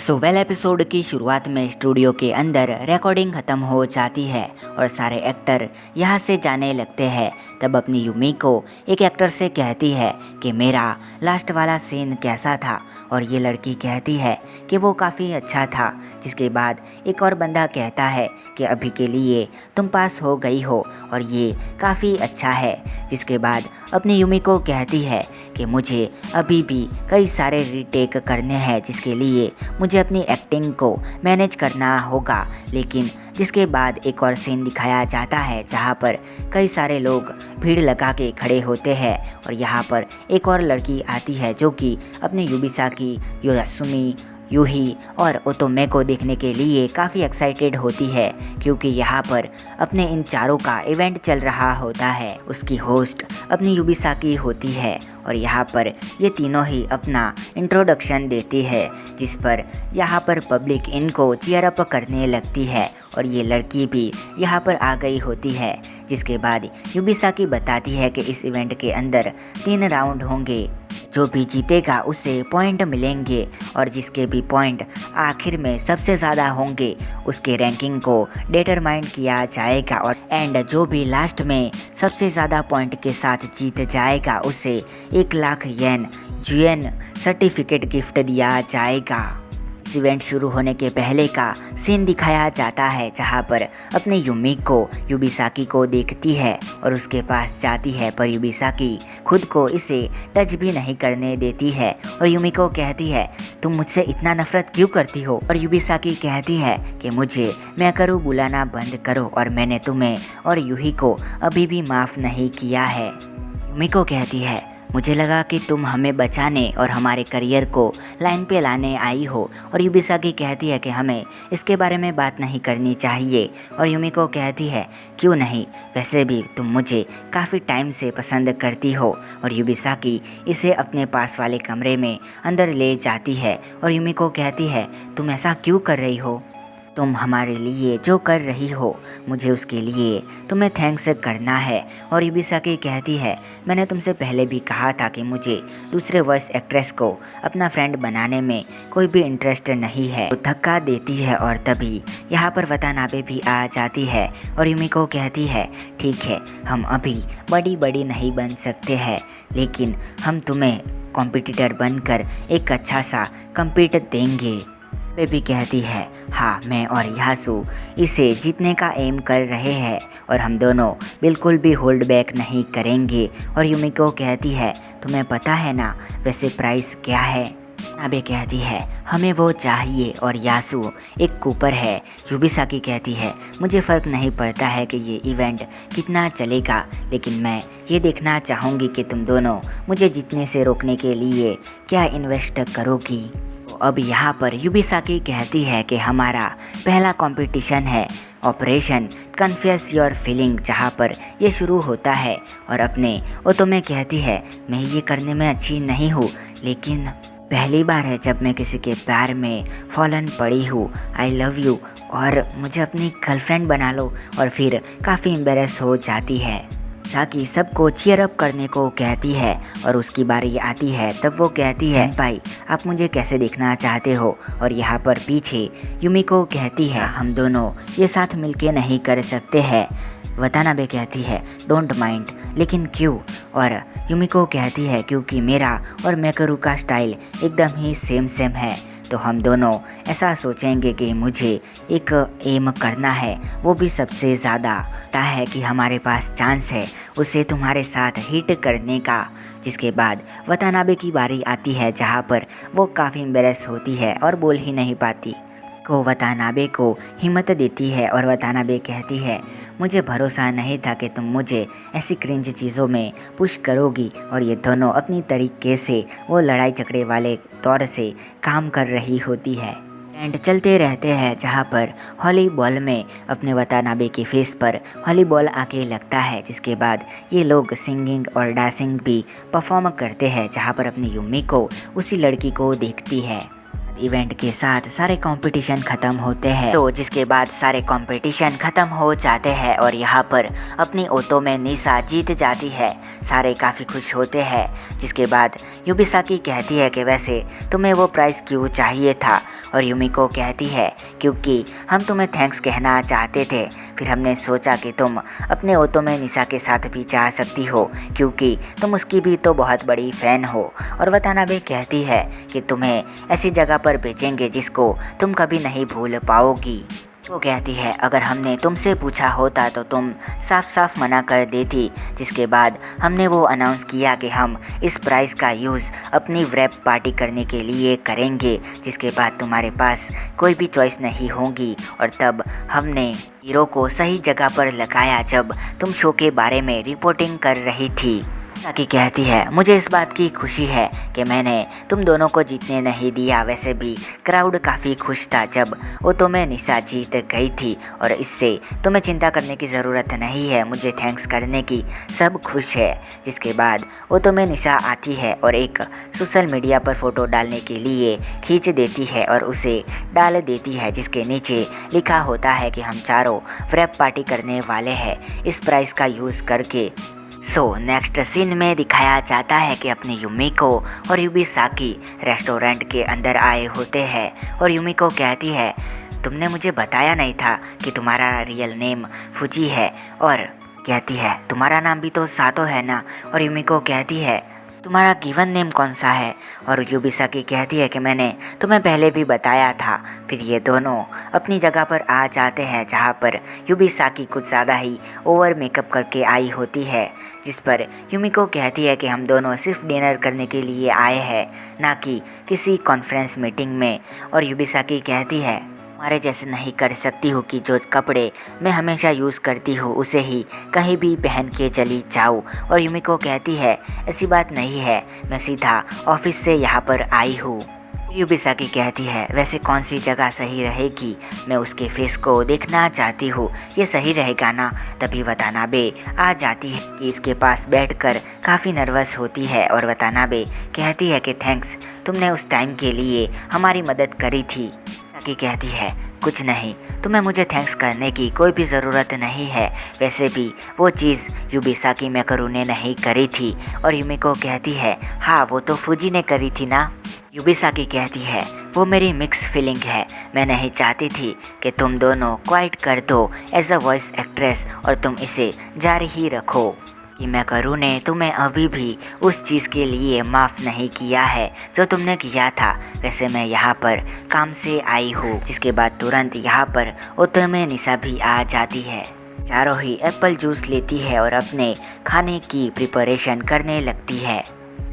Well episode की शुरुआत में स्टूडियो के अंदर रिकॉर्डिंग ख़त्म हो जाती है और सारे एक्टर यहाँ से जाने लगते हैं। तब अपनी यूमी को एक एक्टर से कहती है कि मेरा लास्ट वाला सीन कैसा था, और ये लड़की कहती है कि वो काफ़ी अच्छा था। जिसके बाद एक और बंदा कहता है कि अभी के लिए तुम पास हो गई हो और ये काफ़ी अच्छा है। जिसके बाद अपनी यूमी को कहती है कि मुझे अभी भी कई सारे रीटेक करने हैं, जिसके लिए मुझे अपनी एक्टिंग को मैनेज करना होगा। लेकिन जिसके बाद एक और सीन दिखाया जाता है जहाँ पर कई सारे लोग भीड़ लगा के खड़े होते हैं और यहाँ पर एक और लड़की आती है जो कि अपने युबिसाकी, योयासुमी, यूही और ओतोमे को देखने के लिए काफ़ी एक्साइटेड होती है, क्योंकि यहाँ पर अपने इन चारों का इवेंट चल रहा होता है। उसकी होस्ट अपनी युबिसाकी होती है और यहाँ पर ये तीनों ही अपना इंट्रोडक्शन देती है, जिस पर यहाँ पर पब्लिक इनको चीयर अप करने लगती है और ये लड़की भी यहाँ पर आ गई होती है। जिसके बाद युबिसाकी बताती है कि इस इवेंट के अंदर 3 राउंड होंगे, जो भी जीतेगा उसे पॉइंट मिलेंगे और जिसके भी पॉइंट आखिर में सबसे ज़्यादा होंगे उसके रैंकिंग को डिटरमाइन किया जाएगा, और एंड जो भी लास्ट में सबसे ज़्यादा पॉइंट के साथ जीत जाएगा उसे 1 लाख येन जुएन सर्टिफिकेट गिफ्ट दिया जाएगा। इस इवेंट शुरू होने के पहले का सीन दिखाया जाता है जहाँ पर अपने यूमी को युबिसाकी को देखती है और उसके पास जाती है, पर युबिसाकी खुद को इसे टच भी नहीं करने देती है और यूमी को कहती है तुम मुझसे इतना नफरत क्यों करती हो। और युबिसाकी कहती है कि मुझे मैं करूँ बुलाना बंद करो और मैंने तुम्हें और यूही को अभी भी माफ़ नहीं किया है। यूमी को कहती है मुझे लगा कि तुम हमें बचाने और हमारे करियर को लाइन पे लाने आई हो। और युबिसाकी कहती है कि हमें इसके बारे में बात नहीं करनी चाहिए। और यूमी को कहती है क्यों नहीं, वैसे भी तुम मुझे काफ़ी टाइम से पसंद करती हो। और युबिसाकी इसे अपने पास वाले कमरे में अंदर ले जाती है और यूमी को कहती है तुम ऐसा क्यों कर रही हो, तुम हमारे लिए जो कर रही हो मुझे उसके लिए तुम्हें थैंक्स करना है। और युबिसाकी कहती है मैंने तुमसे पहले भी कहा था कि मुझे दूसरे वॉइस एक्ट्रेस को अपना फ्रेंड बनाने में कोई भी इंटरेस्ट नहीं है। तो धक्का देती है और तभी यहाँ पर वतानाबे भी आ जाती है और यूमी को कहती है ठीक है, हम अभी बड़ी नहीं बन सकते हैं, लेकिन हम तुम्हें कॉम्पिटिटर बनकर एक अच्छा सा कम्पीट देंगे। बेबी कहती है हाँ, मैं और यासु इसे जीतने का एम कर रहे हैं और हम दोनों बिल्कुल भी होल्ड बैक नहीं करेंगे। और यूमी को कहती है तुम्हें पता है ना वैसे प्राइस क्या है। नाबे कहती है हमें वो चाहिए और यासु एक कूपर है। युबिसाकी कहती है मुझे फ़र्क नहीं पड़ता है कि ये इवेंट कितना चलेगा, लेकिन मैं ये देखना चाहूँगी कि तुम दोनों मुझे जीतने से रोकने के लिए क्या इन्वेस्ट करोगी। अब यहाँ पर युबिसाकी कहती है कि हमारा पहला कंपटीशन है ऑपरेशन कन्फेस योर फीलिंग, जहाँ पर ये शुरू होता है। और अपने ओतोमे कहती है मैं ये करने में अच्छी नहीं हूँ, लेकिन पहली बार है जब मैं किसी के प्यार में फॉलन पड़ी हूँ। आई लव यू और मुझे अपनी गर्लफ्रेंड बना लो। और फिर काफ़ी एम्बेरस हो जाती है। साकी सबको चीयर अप करने को कहती है और उसकी बारी आती है तब वो कहती है भाई आप मुझे कैसे देखना चाहते हो। और यहाँ पर पीछे यूमी को कहती है हम दोनों ये साथ मिलके नहीं कर सकते हैं। वतानाबे कहती है डोंट माइंड, लेकिन क्यों। और यूमी को कहती है क्योंकि मेरा और मेकरू का स्टाइल एकदम ही सेम है, तो हम दोनों ऐसा सोचेंगे कि मुझे एक एम करना है, वो भी सबसे ज़्यादा है कि हमारे पास चांस है उसे तुम्हारे साथ हिट करने का। जिसके बाद वतानाबे की बारी आती है जहाँ पर वो काफ़ी एम्बेरस होती है और बोल ही नहीं पाती। को वतानाबे को हिम्मत देती है और वतानाबे कहती है मुझे भरोसा नहीं था कि तुम मुझे ऐसी क्रिंज चीज़ों में पुश करोगी। और ये दोनों अपनी तरीके से वो लड़ाई झगड़े वाले तौर से काम कर रही होती है। एंड चलते रहते हैं जहाँ पर हॉलीबॉल में अपने वतानाबे के फेस पर हॉलीबॉल आके लगता है। जिसके बाद ये लोग सिंगिंग और डांसिंग भी परफॉर्म करते हैं, जहाँ पर अपनी यूमी को उसी लड़की को देखती है। इवेंट के साथ सारे कंपटीशन खत्म होते हैं। तो जिसके बाद सारे कंपटीशन खत्म हो जाते हैं और यहाँ पर अपनी ऑटो में निशा जीत जाती है। सारे काफ़ी खुश होते हैं। जिसके बाद युबिसाकी कहती है कि वैसे तुम्हें वो प्राइज़ क्यों चाहिए था, और युमिको कहती है क्योंकि हम तुम्हें थैंक्स कहना चाहते थे, फिर हमने सोचा कि तुम अपने ऑटो में निशा के साथ भी जा सकती हो क्योंकि तुम उसकी भी तो बहुत बड़ी फ़ैन हो। और वतानाबे कहती है कि तुम्हें ऐसी जगह पर भेजेंगे जिसको तुम कभी नहीं भूल पाओगी। वो कहती है अगर हमने तुमसे पूछा होता तो तुम साफ साफ मना कर देती। जिसके बाद हमने वो अनाउंस किया कि हम इस प्राइज़ का यूज़ अपनी रैप पार्टी करने के लिए करेंगे, जिसके बाद तुम्हारे पास कोई भी चॉइस नहीं होगी। और तब हमने हीरो को सही जगह पर लगाया जब तुम शो के बारे में रिपोर्टिंग कर रही थी। ताकि कहती है मुझे इस बात की खुशी है कि मैंने तुम दोनों को जीतने नहीं दिया। वैसे भी क्राउड काफ़ी खुश था जब ऑटो में निशा जीत गई थी, और इससे तुम्हें चिंता करने की ज़रूरत नहीं है, मुझे थैंक्स करने की सब खुश है। जिसके बाद ऑटो में निशा आती है और एक सोशल मीडिया पर फ़ोटो डालने के लिए खींच देती है और उसे डाल देती है, जिसके नीचे लिखा होता है कि हम चारों रैप पार्टी करने वाले हैं इस प्राइज़ का यूज़ करके। नेक्स्ट सीन में दिखाया जाता है कि अपनी युमिको और युबिसाकी रेस्टोरेंट के अंदर आए होते हैं और युमिको कहती है तुमने मुझे बताया नहीं था कि तुम्हारा रियल नेम फुजी है, और कहती है तुम्हारा नाम भी तो सातो है ना। और युमिको कहती है तुम्हारा गिवन नेम कौन सा है, और युबिसाकी कहती है कि मैंने तुम्हें पहले भी बताया था। फिर ये दोनों अपनी जगह पर आ जाते हैं जहाँ पर युबिसाकी कुछ ज़्यादा ही ओवर मेकअप करके आई होती है, जिस पर युमिको कहती है कि हम दोनों सिर्फ डिनर करने के लिए आए हैं, ना कि किसी कॉन्फ्रेंस मीटिंग में। और युबिसाकी कहती है तुम्हारे जैसे नहीं कर सकती हूँ कि जो कपड़े मैं हमेशा यूज़ करती हूँ उसे ही कहीं भी पहन के चली जाऊँ। और युमिको कहती है ऐसी बात नहीं है, मैं सीधा ऑफिस से यहाँ पर आई हूँ। युबिसाकी कहती है वैसे कौन सी जगह सही रहेगी, मैं उसके फेस को देखना चाहती हूँ, ये सही रहेगा ना। तभी वतानाबे आ जाती है कि इसके पास बैठकर काफ़ी नर्वस होती है, और वतानाबे कहती है कि थैंक्स, तुमने उस टाइम के लिए हमारी मदद करी थी। ताकि कहती है कुछ नहीं, तुम्हें मुझे थैंक्स करने की कोई भी ज़रूरत नहीं है, वैसे भी वो चीज़ युबिसाकी मेकरू ने नहीं करी थी। और युमिको कहती है हाँ वो तो फुजी ने करी थी ना। युबिसाकी कहती है वो मेरी मिक्स फीलिंग है, मैं नहीं चाहती थी कि तुम दोनों क्वाइट कर दो एज अ वॉइस एक्ट्रेस और तुम इसे जारी ही रखो कि मेकरू ने तुम्हें अभी भी उस चीज़ के लिए माफ़ नहीं किया है जो तुमने किया था। वैसे मैं यहाँ पर काम से आई हूँ। जिसके बाद तुरंत यहाँ पर ऑटो में निशा भी आ जाती है। चारों ही एप्पल जूस लेती है और अपने खाने की प्रिपरेशन करने लगती है।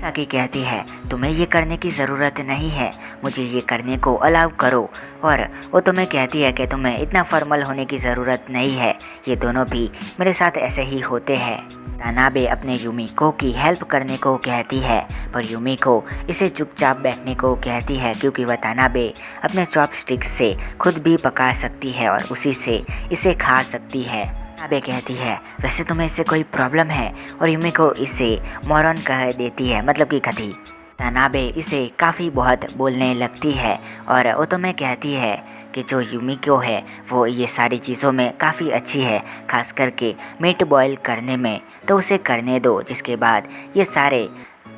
साकी कहती है तुम्हें ये करने की ज़रूरत नहीं है, मुझे ये करने को अलाउ करो। और वो तुम्हें कहती है कि तुम्हें इतना फॉर्मल होने की ज़रूरत नहीं है, ये दोनों भी मेरे साथ ऐसे ही होते हैं। तानाबे अपने युमिको की हेल्प करने को कहती है, पर युमिको इसे चुपचाप बैठने को कहती है क्योंकि वह तानाबे अपने चॉपस्टिक से खुद भी पका सकती है और उसी से इसे खा सकती है। तानाबे कहती है वैसे तुम्हें इससे कोई प्रॉब्लम है, और युमिको इसे मोरन कह देती है, मतलब कि गधी। तानाबे इसे काफ़ी बहुत बोलने लगती है और ओतोमे कहती है कि जो युमिको है वो ये सारी चीज़ों में काफ़ी अच्छी है, खास करके मीट बॉयल करने में, तो उसे करने दो। जिसके बाद ये सारे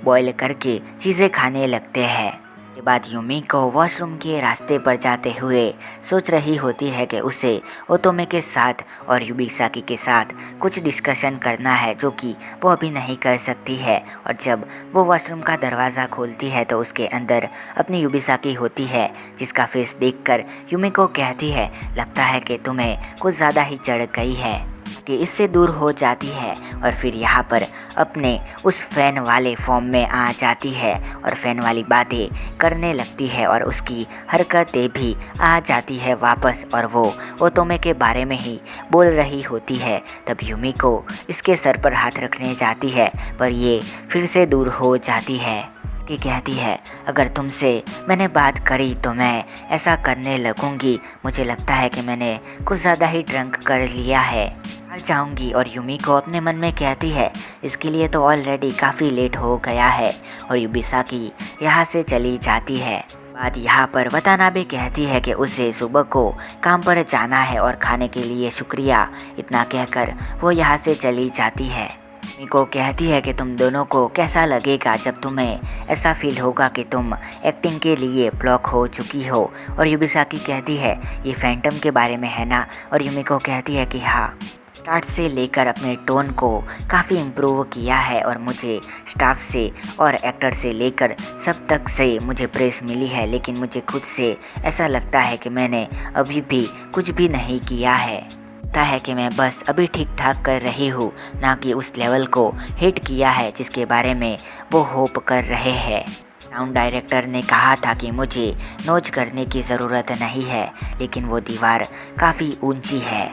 बॉयल करके चीज़ें खाने लगते हैं। के बाद युमिको वॉशरूम के रास्ते पर जाते हुए सोच रही होती है कि उसे ओतोमे के साथ और युबिसाकी के साथ कुछ डिस्कशन करना है जो कि वो अभी नहीं कर सकती है। और जब वो वॉशरूम का दरवाज़ा खोलती है तो उसके अंदर अपनी युबिसाकी होती है, जिसका फेस देखकर युमिको कहती है लगता है कि तुम्हें कुछ ज़्यादा ही चढ़ गई है, कि इससे दूर हो जाती है। और फिर यहाँ पर अपने उस फ़ैन वाले फॉर्म में आ जाती है और फ़ैन वाली बातें करने लगती है और उसकी हरकतें भी आ जाती है वापस, और वो ओतोमे के बारे में ही बोल रही होती है। तब युमिको इसके सर पर हाथ रखने जाती है पर ये फिर से दूर हो जाती है कि कहती है अगर तुमसे मैंने बात करी तो मैं ऐसा करने लगूंगी, मुझे लगता है कि मैंने कुछ ज़्यादा ही ड्रंक कर लिया है, मर जाऊंगी। और युमिको अपने मन में कहती है इसके लिए तो ऑलरेडी काफ़ी लेट हो गया है, और युबिसाकी यहाँ से चली जाती है। बात यहाँ पर वतानाबे कहती है कि उसे सुबह को काम पर जाना है और खाने के लिए शुक्रिया। इतना कहकर वो यहाँ से चली जाती है। मिको कहती है कि तुम दोनों को कैसा लगेगा जब तुम्हें ऐसा फील होगा कि तुम एक्टिंग के लिए ब्लॉक हो चुकी हो। और युबिसाकी कहती है ये फैंटम के बारे में है ना। और युमिको कहती है कि हाँ, स्टार्ट से लेकर अपने टोन को काफ़ी इम्प्रूव किया है और मुझे स्टाफ से और एक्टर से लेकर सब तक से मुझे प्रेस मिली है, लेकिन मुझे खुद से ऐसा लगता है कि मैंने अभी भी कुछ भी नहीं किया है। लगता है कि मैं बस अभी ठीक ठाक कर रही हूँ, ना कि उस लेवल को हिट किया है जिसके बारे में वो होप कर रहे हैं। साउंड डायरेक्टर ने कहा था कि मुझे नोच करने की ज़रूरत नहीं है, लेकिन वो दीवार काफ़ी ऊंची है।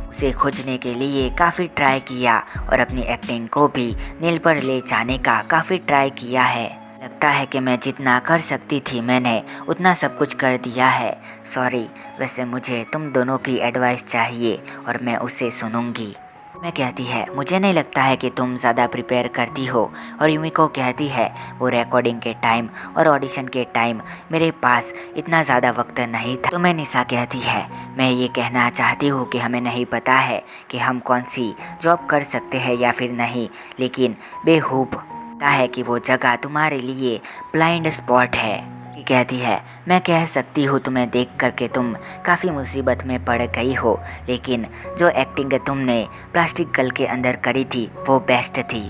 उसे खोजने के लिए काफ़ी ट्राई किया और अपनी एक्टिंग को भी नील पर ले जाने का काफ़ी ट्राई किया है। लगता है कि मैं जितना कर सकती थी मैंने उतना सब कुछ कर दिया है। सॉरी, वैसे मुझे तुम दोनों की एडवाइस चाहिए और मैं उसे सुनूंगी। मैं कहती है मुझे नहीं लगता है कि तुम ज़्यादा प्रिपेयर करती हो। और युमिको कहती है वो रिकॉर्डिंग के टाइम और ऑडिशन के टाइम मेरे पास इतना ज़्यादा वक्त नहीं था। तो मैं निशा कहती है मैं ये कहना चाहती हूँ कि हमें नहीं पता है कि हम कौन सी जॉब कर सकते हैं या फिर नहीं, लेकिन बेहूब लगता है कि वो जगह तुम्हारे लिए ब्लाइंड स्पॉट है। कहती है मैं कह सकती हूँ तुम्हें देख करके तुम काफ़ी मुसीबत में पड़ गई हो, लेकिन जो एक्टिंग तुमने प्लास्टिक गर्ल के अंदर करी थी वो बेस्ट थी,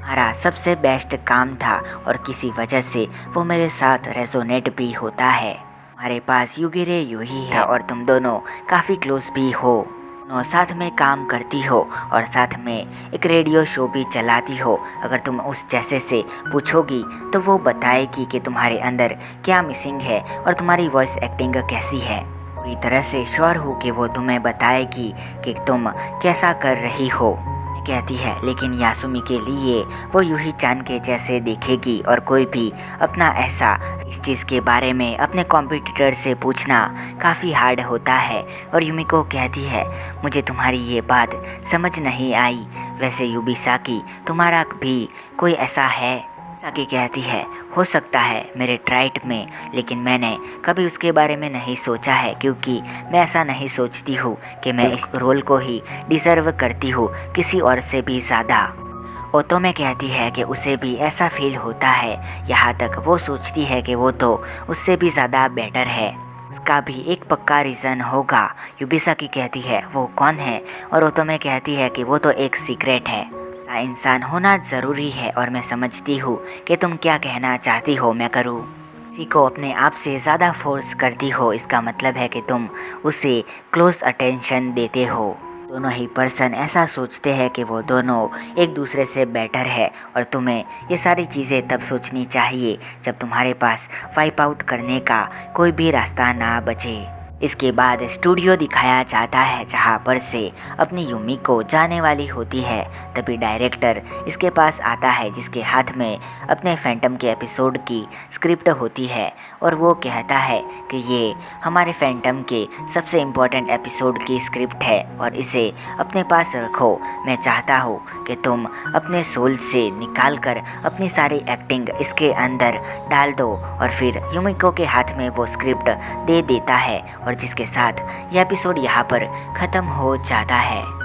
हमारा सबसे बेस्ट काम था और किसी वजह से वो मेरे साथ रेजोनेट भी होता है। हमारे पास युगिरे यूही है और तुम दोनों काफ़ी क्लोज भी हो, दोनों साथ में काम करती हो और साथ में एक रेडियो शो भी चलाती हो। अगर तुम उस जैसे से पूछोगी तो वो बताएगी कि तुम्हारे अंदर क्या मिसिंग है और तुम्हारी वॉइस एक्टिंग कैसी है। पूरी तरह से श्योर हूँ कि वो तुम्हें बताएगी कि तुम कैसा कर रही हो। कहती है लेकिन यासुमी के लिए वो यूही चान के जैसे देखेगी और कोई भी अपना ऐसा इस चीज़ के बारे में अपने कॉम्पिटिटर से पूछना काफ़ी हार्ड होता है। और युमिको कहती है मुझे तुम्हारी ये बात समझ नहीं आई, वैसे युबिसाकी तुम्हारा भी कोई ऐसा है। साकी कहती है हो सकता है मेरे ट्राइट में, लेकिन मैंने कभी उसके बारे में नहीं सोचा है क्योंकि मैं ऐसा नहीं सोचती हूँ कि मैं इस रोल को ही डिज़र्व करती हूँ किसी और से भी ज़्यादा। ओतोमे कहती है कि उसे भी ऐसा फील होता है, यहाँ तक वो सोचती है कि वो तो उससे भी ज़्यादा बेटर है। उसका भी एक पक्का रीज़न होगा। युबिसाकी कहती है वो कौन है और ओतोमे कहती है कि वो तो एक सीक्रेट है। इंसान होना ज़रूरी है और मैं समझती हूँ कि तुम क्या कहना चाहती हो मैं करूँ। किसी को अपने आप से ज़्यादा फोर्स करती हो इसका मतलब है कि तुम उसे क्लोज अटेंशन देते हो। दोनों ही पर्सन ऐसा सोचते हैं कि वो दोनों एक दूसरे से बेटर है और तुम्हें ये सारी चीज़ें तब सोचनी चाहिए जब तुम्हारे पास वाइप आउट करने का कोई भी रास्ता ना बचे। इसके बाद स्टूडियो दिखाया जाता है जहाँ पर से अपनी युमिको जाने वाली होती है। तभी डायरेक्टर इसके पास आता है जिसके हाथ में अपने फैंटम के एपिसोड की स्क्रिप्ट होती है और वो कहता है कि ये हमारे फैंटम के सबसे इम्पोर्टेंट एपिसोड की स्क्रिप्ट है और इसे अपने पास रखो। मैं चाहता हूँ कि तुम अपने सोल से निकाल कर अपनी सारी एक्टिंग इसके अंदर डाल दो। और फिर युमिको के हाथ में वो स्क्रिप्ट दे देता है और जिसके साथ यह एपिसोड यहाँ पर ख़त्म हो जाता है।